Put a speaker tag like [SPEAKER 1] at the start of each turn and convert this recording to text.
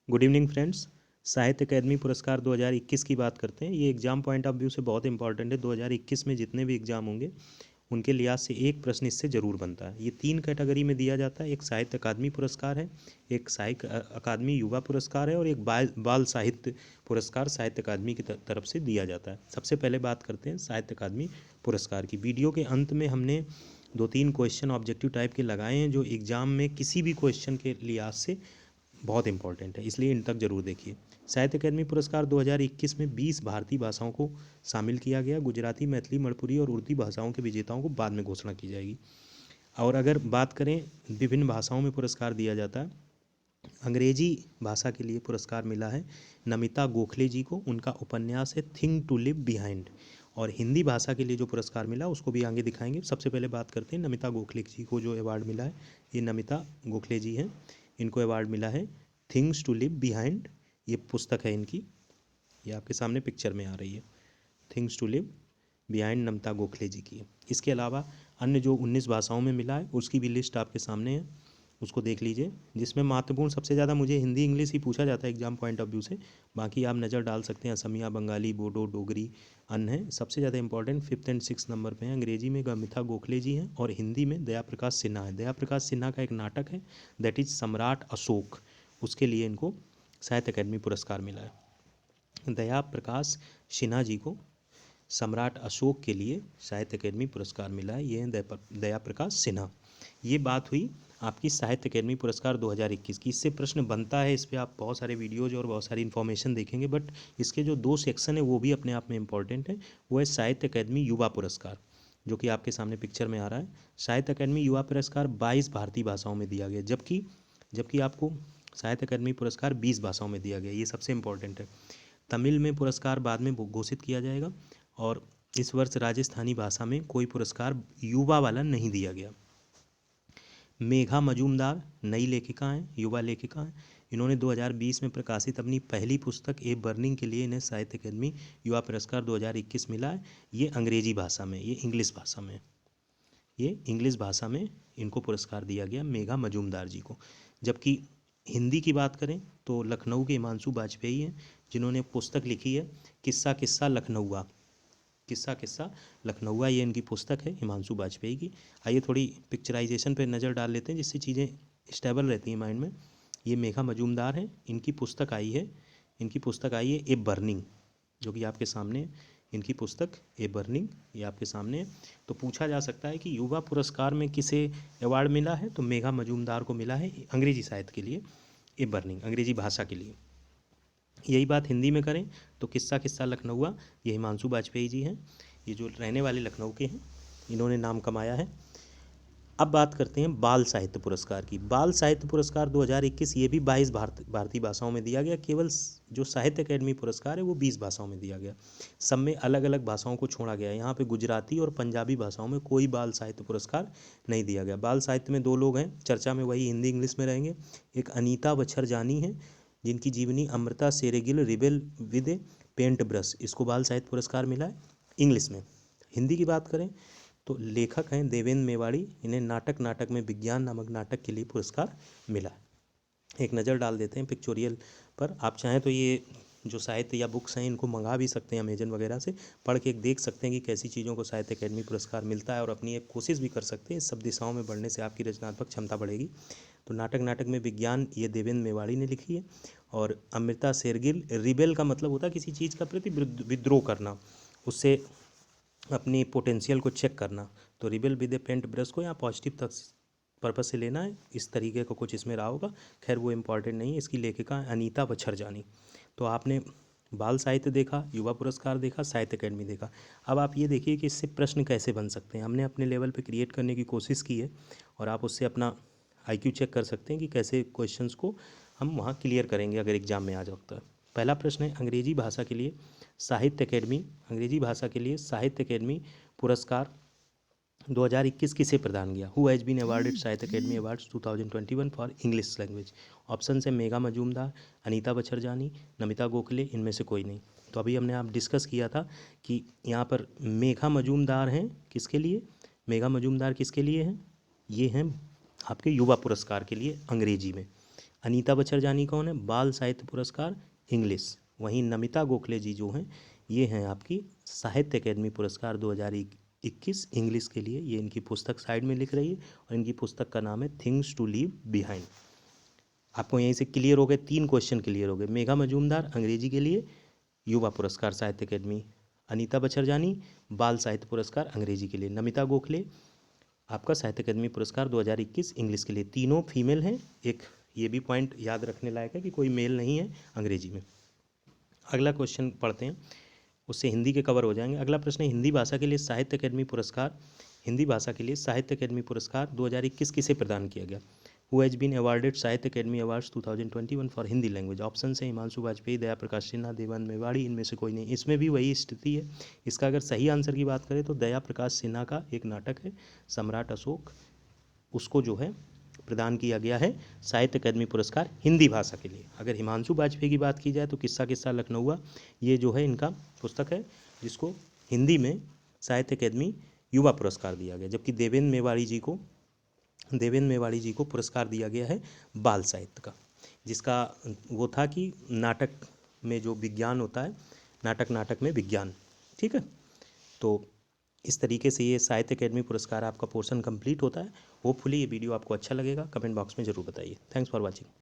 [SPEAKER 1] Good evening friends. साहित्य अकादमी पुरस्कार 2021 की बात करते हैं। ये एग्जाम पॉइंट ऑफ व्यू से बहुत इंपॉर्टेंट है। 2021 में जितने भी एग्जाम होंगे उनके लिहाज से एक प्रश्न इससे ज़रूर बनता है। ये 3 कैटेगरी में दिया जाता है। एक साहित्य अकादमी पुरस्कार है, एक साहित्य अकादमी युवा पुरस्कार है और एक बाल साहित्य पुरस्कार साहित्य अकादमी की तरफ से दिया जाता है। सबसे पहले बात करते हैं साहित्य अकादमी पुरस्कार की। वीडियो के अंत में हमने 2-3 क्वेश्चन ऑब्जेक्टिव टाइप के लगाए हैं जो एग्जाम में किसी भी क्वेश्चन के लिहाज से बहुत इंपॉर्टेंट है, इसलिए इन तक जरूर देखिए। साहित्य अकादमी पुरस्कार 2021 में 20 भारतीय भाषाओं को शामिल किया गया। गुजराती, मैथिली, मणिपुरी और उर्दू भाषाओं के विजेताओं को बाद में घोषणा की जाएगी। और अगर बात करें विभिन्न भाषाओं में पुरस्कार दिया जाता है, अंग्रेजी भाषा के लिए पुरस्कार मिला है नमिता गोखले जी को, उनका उपन्यास है थिंग टू लिव बिहाइंड। और हिंदी भाषा के लिए जो पुरस्कार मिला उसको भी आगे दिखाएंगे। सबसे पहले बात करते हैं नमिता गोखले जी को जो अवार्ड मिला है। ये नमिता गोखले जी हैं, इनको अवार्ड मिला है थिंग्स टू लिव बिहाइंड। ये पुस्तक है इनकी, ये आपके सामने पिक्चर में आ रही है। Things to leave behind Namita Gokhale ji की है। इसके अलावा अन्य जो 19 भाषाओं में मिला है उसकी भी लिस्ट आपके सामने है, उसको देख लीजिए। जिसमें महत्वपूर्ण सबसे ज़्यादा मुझे हिंदी इंग्लिश ही पूछा जाता है एग्जाम पॉइंट ऑफ व्यू से, बाकी आप नज़र डाल सकते हैं असमिया, बंगाली, बोडो, डोगरी अन्य हैं। सबसे ज़्यादा इंपॉर्टेंट 5th और 6th नंबर पे हैं। अंग्रेजी में नमिता गोखले जी हैं और हिंदी में दया प्रकाश सिन्हा है। दया प्रकाश सिन्हा का एक नाटक है दैट इज़ सम्राट अशोक, उसके लिए इनको साहित्य अकादमी पुरस्कार मिला है। दया प्रकाश सिन्हा जी को सम्राट अशोक के लिए साहित्य अकादमी पुरस्कार मिला है। ये हैं दया प्रकाश सिन्हा। ये बात हुई आपकी साहित्य अकादमी पुरस्कार 2021 की। इससे प्रश्न बनता है, इस पर आप बहुत सारे वीडियोज और बहुत सारी इन्फॉर्मेशन देखेंगे, बट इसके जो 2 सेक्शन है वो भी अपने आप में इम्पॉर्टेंट है। वो है साहित्य अकादमी युवा पुरस्कार, जो कि आपके सामने पिक्चर में आ रहा है। साहित्य अकादमी युवा पुरस्कार 22 भारतीय भाषाओं में दिया गया, जबकि आपको साहित्य अकादमी पुरस्कार 20 भाषाओं में दिया गया। ये सबसे इम्पॉर्टेंट है। तमिल में पुरस्कार बाद में घोषित किया जाएगा। और इस वर्ष राजस्थानी भाषा में कोई पुरस्कार युवा वाला नहीं दिया गया। मेघा मजूमदार नई लेखिका हैं, युवा लेखिका हैं। इन्होंने 2020 में प्रकाशित अपनी पहली पुस्तक ए बर्निंग के लिए इन्हें साहित्य अकादमी युवा पुरस्कार 2021 मिला है। ये अंग्रेजी भाषा में, ये इंग्लिश भाषा में, ये इंग्लिश भाषा में इनको पुरस्कार दिया गया मेघा मजूमदार जी को। जबकि हिंदी की बात करें तो लखनऊ के हिमांशु वाजपेयी हैं, जिन्होंने पुस्तक लिखी है किस्सा किस्सा लखनऊआ। किस्सा किस्सा लखनऊआ ये इनकी पुस्तक है हिमांशु वाजपेयी की। आइए थोड़ी पिक्चराइजेशन पे नज़र डाल लेते हैं जिससे चीज़ें स्टेबल रहती हैं माइंड में। ये मेघा मजूमदार हैं, इनकी पुस्तक आई है ए बर्निंग, जो कि आपके सामने है। इनकी पुस्तक ए बर्निंग ये आपके सामने है। तो पूछा जा सकता है कि युवा पुरस्कार में किसे अवार्ड मिला है, तो मेघा मजूमदार को मिला है अंग्रेजी साहित्य के लिए ए बर्निंग, अंग्रेजी भाषा के लिए। यही बात हिंदी में करें तो किस्सा किस्सा लखनऊआ ये हिमांशु वाजपेयी जी हैं, ये जो रहने वाले लखनऊ के हैं, इन्होंने नाम कमाया है। अब बात करते हैं बाल साहित्य पुरस्कार की। बाल साहित्य पुरस्कार 2021 ये भी 22 भारतीय भाषाओं में दिया गया। केवल जो साहित्य अकादमी पुरस्कार है वो 20 भाषाओं में दिया गया। सब में अलग अलग भाषाओं को छोड़ा गया। यहाँ पे गुजराती और पंजाबी भाषाओं में कोई बाल साहित्य पुरस्कार नहीं दिया गया। बाल साहित्य में 2 लोग हैं चर्चा में, वही हिंदी इंग्लिश में रहेंगे। एक अनीता बछरजानी है, जिनकी जीवनी Amrita Sher-Gil rebel with a paint brush, इसको बाल साहित्य पुरस्कार मिला है इंग्लिश में। हिंदी की बात करें तो लेखक हैं देवेंद्र मेवाड़ी, इन्हें नाटक में विज्ञान नामक नाटक के लिए पुरस्कार मिला है। एक नज़र डाल देते हैं पिक्चोरियल पर। आप चाहें तो ये जो साहित्य या बुक्स हैं इनको मंगा भी सकते हैं अमेजन वगैरह से, पढ़ के देख सकते हैं कि कैसी चीज़ों को साहित्य अकादमी पुरस्कार मिलता है, और अपनी एक कोशिश भी कर सकते हैं। इस सब दिशाओं में बढ़ने से आपकी रचनात्मक क्षमता बढ़ेगी। तो नाटक में विज्ञान ये देवेंद्र मेवाड़ी ने लिखी है। और अमृता शेरगिल, रिबेल का मतलब होता है किसी चीज़ का प्रति विद्रोह करना, उससे अपनी पोटेंशियल को चेक करना। तो rebel with a paint brush को यहाँ पॉजिटिव तक पर्पज से लेना है, इस तरीके का कुछ इसमें रहा होगा। खैर वो इम्पॉर्टेंट नहीं है। इसकी लेखिका अनीता बछरजानी। तो आपने बाल साहित्य देखा, युवा पुरस्कार देखा, साहित्य अकादमी देखा। अब आप ये देखिए कि इससे प्रश्न कैसे बन सकते हैं। हमने अपने लेवल पे क्रिएट करने की कोशिश की है, और आप उससे अपना IQ चेक कर सकते हैं कि कैसे क्वेश्चंस को हम वहाँ क्लियर करेंगे अगर एग्जाम में आ जाता है। पहला प्रश्न है अंग्रेजी भाषा के लिए साहित्य अकादमी पुरस्कार 2021 किसे प्रदान किया। Who has been awarded Sahitya Akademi awards 2021 for English language. Option है मेघा मजूमदार, अनीता बछरजानी, नमिता गोखले, इनमें से कोई नहीं। तो अभी हमने आप डिस्कस किया था कि यहाँ पर मेघा मजूमदार हैं किसके लिए, मेघा मजूमदार किसके लिए हैं, ये हैं आपके युवा पुरस्कार के लिए अंग्रेजी में। अनीता बचरजानी कौन है? बाल साहित्य पुरस्कार इंग्लिश। वहीं नमिता गोखले जी जो हैं ये हैं आपकी साहित्य अकेडमी पुरस्कार 2021 इंग्लिश के लिए। ये इनकी पुस्तक साइड में लिख रही है और इनकी पुस्तक का नाम है थिंग्स टू लीव बिहाइंड। आपको यहीं से क्लियर हो गए, 3 क्वेश्चन क्लियर हो गए। मेघा मजूमदार अंग्रेजी के लिए युवा पुरस्कार साहित्य अकेडमी, अनीता बचरजानी बाल साहित्य पुरस्कार अंग्रेजी के लिए, नमिता गोखले आपका साहित्य अकादमी पुरस्कार 2021 इंग्लिश के लिए। तीनों फीमेल हैं। एक ये भी पॉइंट याद रखने लायक है कि कोई मेल नहीं है अंग्रेजी में। अगला क्वेश्चन पढ़ते हैं, उससे हिंदी के कवर हो जाएंगे। अगला प्रश्न है हिंदी भाषा के लिए साहित्य अकादमी पुरस्कार, हिंदी भाषा के लिए साहित्य अकादमी पुरस्कार 2021 किसे प्रदान किया गया? Who has been awarded Sahitya Akademi awards 2021 for Hindi language? Option है हिमांशु वाजपेयी, दया प्रकाश सिन्हा, देवानंद मेवाड़ी, इनमें से कोई नहीं। इसमें भी वही स्थिति है। इसका अगर सही आंसर की बात करें तो दया प्रकाश सिन्हा का एक नाटक है सम्राट अशोक, उसको जो है प्रदान किया गया है साहित्य अकादमी पुरस्कार हिंदी भाषा के लिए। अगर हिमांशु वाजपेयी की बात की जाए तो किस्सा किस्सा लखनऊआ, ये जो है इनका पुस्तक है जिसको हिंदी में साहित्य अकादमी युवा पुरस्कार दिया गया, जबकि देवेंद्र मेवाड़ी जी को पुरस्कार दिया गया है बाल साहित्य का, जिसका वो था कि नाटक में जो विज्ञान होता है, नाटक में विज्ञान। ठीक है, तो इस तरीके से ये साहित्य अकादमी पुरस्कार आपका पोर्शन कंप्लीट होता है। होपफुली ये वीडियो आपको अच्छा लगेगा। कमेंट बॉक्स में ज़रूर बताइए। Thanks for watching.